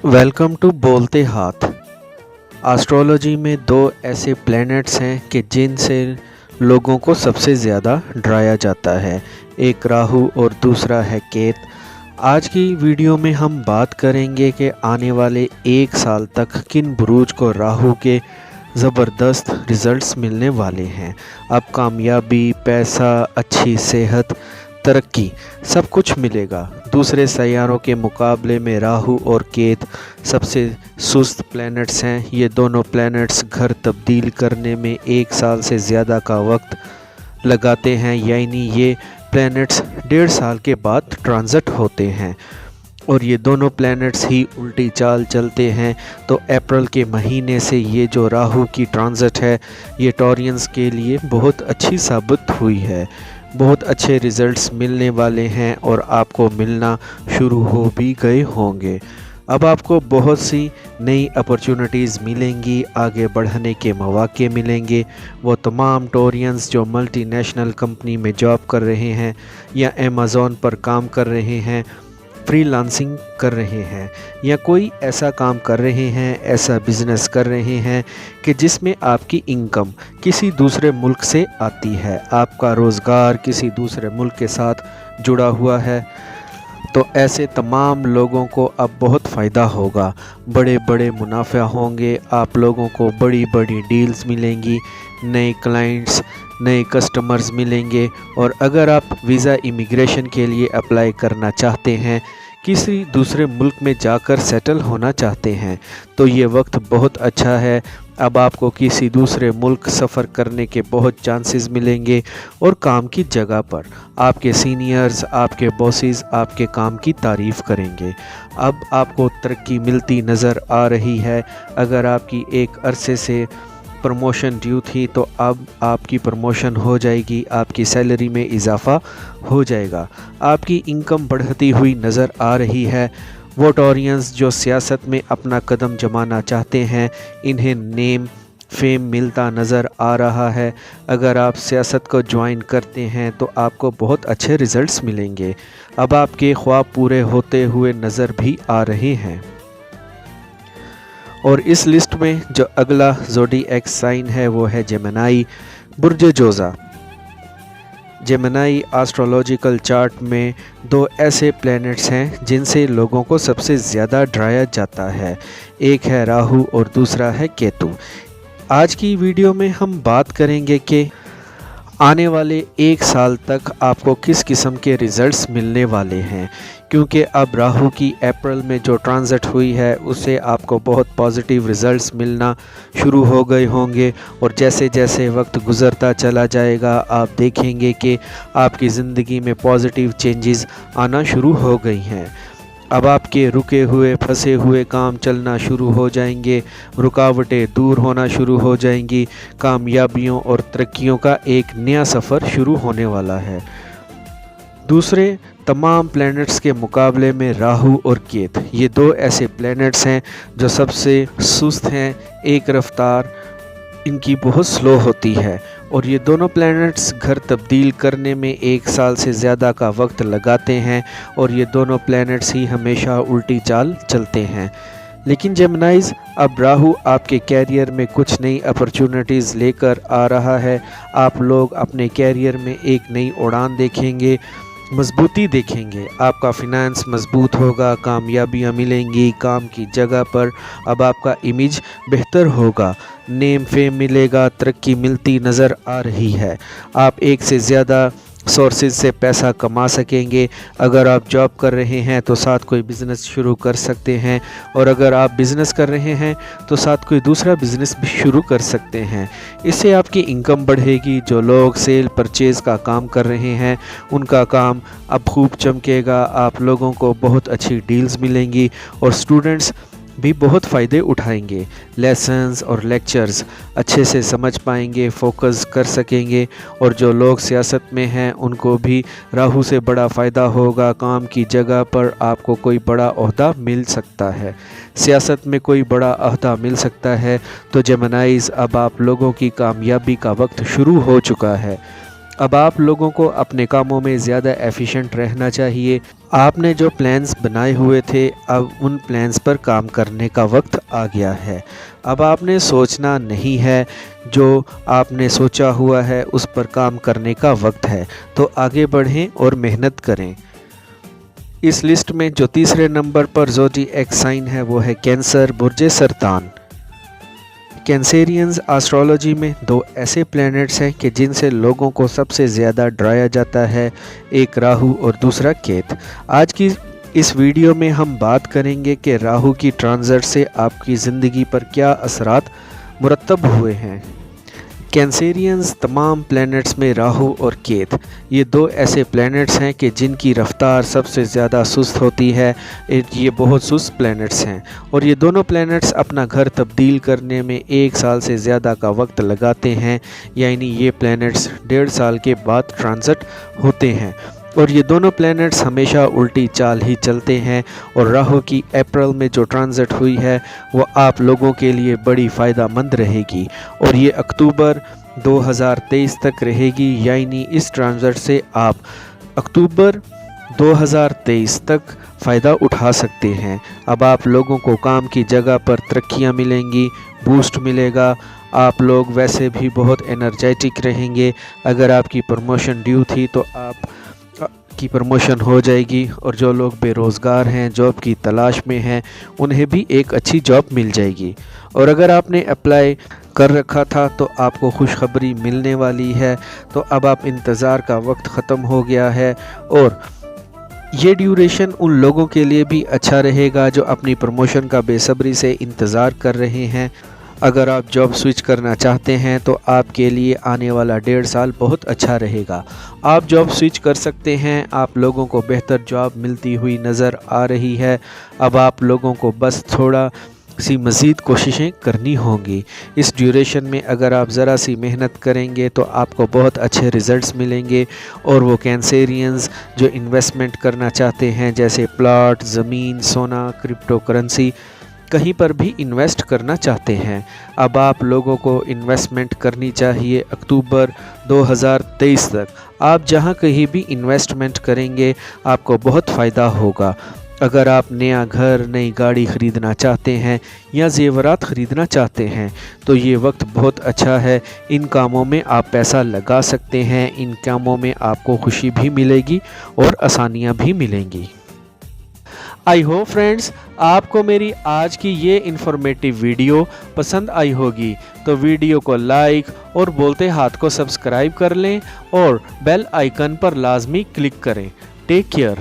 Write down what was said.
Welcome to बोलते हाथ। Astrology में दो ऐसे प्लैनेट्स हैं कि जिनसे लोगों को सबसे ज़्यादा डराया जाता है, एक राहु और दूसरा है केत। आज की वीडियो में हम बात करेंगे कि आने वाले एक साल तक किन बुरूज को राहु के ज़बरदस्त रिज़ल्ट्स मिलने वाले हैं। अब कामयाबी, पैसा, अच्छी सेहत, तरक्की सब कुछ मिलेगा। दूसरे सैयारों के मुकाबले में राहु और केत सबसे सुस्त प्लैनेट्स हैं। ये दोनों प्लैनेट्स घर तब्दील करने में एक साल से ज़्यादा का वक्त लगाते हैं, यानी ये प्लैनेट्स 1.5 साल के बाद ट्रांजिट होते हैं और ये दोनों प्लैनेट्स ही उल्टी चाल चलते हैं। तो अप्रैल के महीने से ये जो राहु की ट्रांजिट है ये टॉरियंस के लिए बहुत अच्छी साबित हुई है। बहुत अच्छे रिज़ल्ट्स मिलने वाले हैं और आपको मिलना शुरू हो भी गए होंगे। अब आपको बहुत सी नई अपॉर्चुनिटीज़ मिलेंगी, आगे बढ़ने के मौके मिलेंगे। वो तमाम टोरियंस जो मल्टीनेशनल कंपनी में जॉब कर रहे हैं या अमेज़ॉन पर काम कर रहे हैं, फ्रीलांसिंग कर रहे हैं या कोई ऐसा काम कर रहे हैं, ऐसा बिज़नेस कर रहे हैं कि जिसमें आपकी इनकम किसी दूसरे मुल्क से आती है, आपका रोज़गार किसी दूसरे मुल्क के साथ जुड़ा हुआ है, तो ऐसे तमाम लोगों को अब बहुत फ़ायदा होगा। बड़े बड़े मुनाफा होंगे, आप लोगों को बड़ी बड़ी डील्स मिलेंगी, नए क्लाइंट्स, नए कस्टमर्स मिलेंगे। और अगर आप वीज़ा इमिग्रेशन के लिए अप्लाई करना चाहते हैं, किसी दूसरे मुल्क में जाकर सेटल होना चाहते हैं, तो ये वक्त बहुत अच्छा है। अब आपको किसी दूसरे मुल्क सफ़र करने के बहुत चांसेस मिलेंगे और काम की जगह पर आपके सीनियर्स, आपके बॉसेस आपके काम की तारीफ़ करेंगे। अब आपको तरक्की मिलती नज़र आ रही है। अगर आपकी एक अरसे से प्रमोशन ड्यू थी तो अब आपकी प्रमोशन हो जाएगी, आपकी सैलरी में इजाफ़ा हो जाएगा, आपकी इनकम बढ़ती हुई नज़र आ रही है। वो टॉरियंस जो सियासत में अपना कदम जमाना चाहते हैं, इन्हें नेम फेम मिलता नज़र आ रहा है। अगर आप सियासत को ज्वाइन करते हैं तो आपको बहुत अच्छे रिज़ल्ट्स मिलेंगे। अब आपके ख्वाब पूरे होते हुए नज़र भी आ रहे हैं। और इस लिस्ट में जो अगला ज़ोडिएक साइन है वो है जेमिनी, बुर्ज जोज़ा। जेमिनी एस्ट्रोलॉजिकल चार्ट में दो ऐसे प्लैनेट्स हैं जिनसे लोगों को सबसे ज़्यादा डराया जाता है, एक है राहु और दूसरा है केतु। आज की वीडियो में हम बात करेंगे कि आने वाले एक साल तक आपको किस किस्म के रिज़ल्ट्स मिलने वाले हैं, क्योंकि अब राहु की अप्रैल में जो ट्रांजिट हुई है उससे आपको बहुत पॉजिटिव रिज़ल्ट्स मिलना शुरू हो गए होंगे। और जैसे जैसे वक्त गुज़रता चला जाएगा आप देखेंगे कि आपकी ज़िंदगी में पॉजिटिव चेंजेस आना शुरू हो गई हैं। अब आपके रुके हुए फंसे हुए काम चलना शुरू हो जाएंगे, रुकावटें दूर होना शुरू हो जाएंगी, कामयाबियों और तरक्कियों का एक नया सफ़र शुरू होने वाला है। दूसरे तमाम प्लैनेट्स के मुकाबले में राहु और केत ये दो ऐसे प्लैनेट्स हैं जो सबसे सुस्त हैं, एक रफ्तार इनकी बहुत स्लो होती है और ये दोनों प्लैनेट्स घर तब्दील करने में एक साल से ज़्यादा का वक्त लगाते हैं और ये दोनों प्लैनेट्स ही हमेशा उल्टी चाल चलते हैं। लेकिन जेमिनीज़, अब राहु आपके कैरियर में कुछ नई अपॉर्चुनिटीज़ लेकर आ रहा है। आप लोग अपने कैरियर में एक नई उड़ान देखेंगे, मजबूती देखेंगे, आपका फिनेंस मजबूत होगा, कामयाबियाँ मिलेंगी काम की जगह पर। अब आपका इमेज बेहतर होगा, नेम फेम मिलेगा, तरक्की मिलती नज़र आ रही है। आप एक से ज़्यादा सोर्सेज से पैसा कमा सकेंगे। अगर आप जॉब कर रहे हैं तो साथ कोई बिज़नेस शुरू कर सकते हैं, और अगर आप बिज़नेस कर रहे हैं तो साथ कोई दूसरा बिज़नेस भी शुरू कर सकते हैं। इससे आपकी इनकम बढ़ेगी। जो लोग सेल परचेज़ का काम कर रहे हैं उनका काम अब खूब चमकेगा, आप लोगों को बहुत अच्छी डील्स मिलेंगी और स्टूडेंट्स भी बहुत फ़ायदे उठाएंगे। लेसन्स और लेक्चर्स अच्छे से समझ पाएंगे, फोकस कर सकेंगे। और जो लोग सियासत में हैं उनको भी राहु से बड़ा फ़ायदा होगा, काम की जगह पर आपको कोई बड़ा ओहदा मिल सकता है, सियासत में कोई बड़ा ओहदा मिल सकता है। तो जेमिनीज़, अब आप लोगों की कामयाबी का वक्त शुरू हो चुका है। अब आप लोगों को अपने कामों में ज़्यादा एफिशिएंट रहना चाहिए। आपने जो प्लान्स बनाए हुए थे अब उन प्लान्स पर काम करने का वक्त आ गया है। अब आपने सोचना नहीं है, जो आपने सोचा हुआ है उस पर काम करने का वक्त है। तो आगे बढ़ें और मेहनत करें। इस लिस्ट में जो तीसरे नंबर पर ज़ोडिएक साइन है वो है कैंसर, बुर्ज सरतान। कैंसेरियंस एस्ट्रोलॉजी में दो ऐसे प्लैनेट्स हैं कि जिनसे लोगों को सबसे ज़्यादा डराया जाता है, एक राहु और दूसरा केतु। आज की इस वीडियो में हम बात करेंगे कि राहु की ट्रांजिट से आपकी ज़िंदगी पर क्या असरात मुरतब हुए हैं। कैंसेरियंस तमाम प्लैनेट्स में राहु और केतु ये दो ऐसे प्लैनेट्स हैं कि जिनकी रफ्तार सबसे ज़्यादा सुस्त होती है। ये बहुत सुस्त प्लैनेट्स हैं और ये दोनों प्लैनेट्स अपना घर तब्दील करने में 1 साल से ज़्यादा का वक्त लगाते हैं, यानी ये प्लैनेट्स 1.5 साल के बाद ट्रांजिट होते हैं। और ये दोनों प्लैनेट्स हमेशा उल्टी चाल ही चलते हैं और राहु की अप्रैल में जो ट्रांजिट हुई है वो आप लोगों के लिए बड़ी फ़ायदेमंद रहेगी और ये अक्टूबर 2023 तक रहेगी, यानी इस ट्रांजिट से आप अक्टूबर 2023 तक फ़ायदा उठा सकते हैं। अब आप लोगों को काम की जगह पर तरक्कियां मिलेंगी, बूस्ट मिलेगा, आप लोग वैसे भी बहुत एनर्जेटिक रहेंगे। अगर आपकी प्रमोशन ड्यू थी तो आप की प्रमोशन हो जाएगी और जो लोग बेरोज़गार हैं, जॉब की तलाश में हैं, उन्हें भी एक अच्छी जॉब मिल जाएगी। और अगर आपने अप्लाई कर रखा था तो आपको खुशखबरी मिलने वाली है। तो अब आप इंतज़ार का वक्त ख़त्म हो गया है और ये ड्यूरेशन उन लोगों के लिए भी अच्छा रहेगा जो अपनी प्रमोशन का बेसब्री से इंतज़ार कर रहे हैं। अगर आप जॉब स्विच करना चाहते हैं तो आपके लिए आने वाला 1.5 साल बहुत अच्छा रहेगा। आप जॉब स्विच कर सकते हैं, आप लोगों को बेहतर जॉब मिलती हुई नज़र आ रही है। अब आप लोगों को बस थोड़ा सी मज़ीद कोशिशें करनी होंगी। इस ड्यूरेशन में अगर आप ज़रा सी मेहनत करेंगे तो आपको बहुत अच्छे रिज़ल्ट्स मिलेंगे। और वो कैंसेरियंस जो इन्वेस्टमेंट करना चाहते हैं, जैसे प्लॉट, ज़मीन, सोना, क्रिप्टो करेंसी, कहीं पर भी इन्वेस्ट करना चाहते हैं, अब आप लोगों को इन्वेस्टमेंट करनी चाहिए अक्टूबर 2023 तक। आप जहां कहीं भी इन्वेस्टमेंट करेंगे आपको बहुत फ़ायदा होगा। अगर आप नया घर, नई गाड़ी ख़रीदना चाहते हैं या ज़ेवरात ख़रीदना चाहते हैं तो ये वक्त बहुत अच्छा है। इन कामों में आप पैसा लगा सकते हैं, इन कामों में आपको खुशी भी मिलेगी और आसानियाँ भी मिलेंगी। आई होप फ्रेंड्स आपको मेरी आज की ये इन्फॉर्मेटिव वीडियो पसंद आई होगी, तो वीडियो को लाइक और बोलते हाथ को सब्सक्राइब कर लें और बेल आइकन पर लाजमी क्लिक करें। Take care.